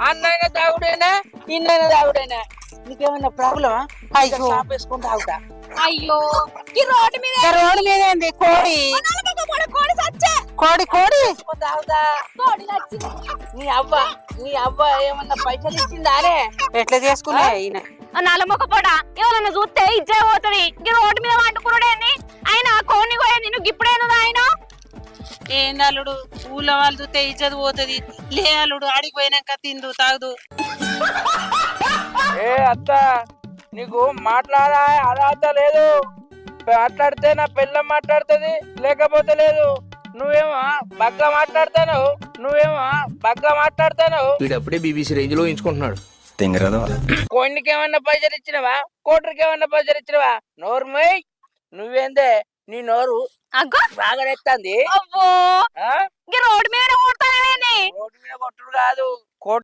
అన్నైనా తాగుడేనా ఇన్నైనా తాగుడేనా నీకేమన్నా ప్రాబ్లమా? అయ్యో షాప్ వేసుకుని తాగుతా. అయ్యో ఈ రోడ్డు మీద రోడ్డు మీద ఏంది కోడి కోడి సచ్చే కోడి కోడి వేసుకుని తాగుతా. కోడి నచ్చింది. నీ అవ్వ ఏమన్నా పైసలు ఇచ్చిందా అరే? ఎట్లా చేసుకున్నా ఈయన నల్లమొక్క పొడ ఎవరన్నా చూస్తే ఇచ్చే పోతుంది. ఈ రోడ్డు మీద వండుకున్నాడేంది ఆయన కోడిని కోయండి నువ్వు ఇప్పుడేను ఆయన ఏంది అల్లుడు ఊళ్ళో వాళ్ళు చూస్తే ఇజ్జత్ పోతుంది. లే అల్లుడు ఆడికి పోయినాక తిందు తాగుదు. ఏ అత్త నీకు మాట్లాడా అర్హత లేదు. మాట్లాడితే నా పిల్లం మాట్లాడుతుంది, లేకపోతే లేదు. నువ్వేమో బగ్గా మాట్లాడతాను. వీడప్పుడే బీబీసీ రేంజ్ లో ఎంచుకుంటున్నాడు. కోడికి ఏమన్నా పైసలు ఇచ్చినవా? కోటరికి ఏమన్నా పైసలు ఇచ్చినవా? నోరుమై నువ్వేందే నీ నోరు అగ్గో బాగా ఎత్తంది. అవ్వో ఈ రోడ్డు మీద కొడతానేంది రోడ్డు మీద కొట్టుడు కాదు,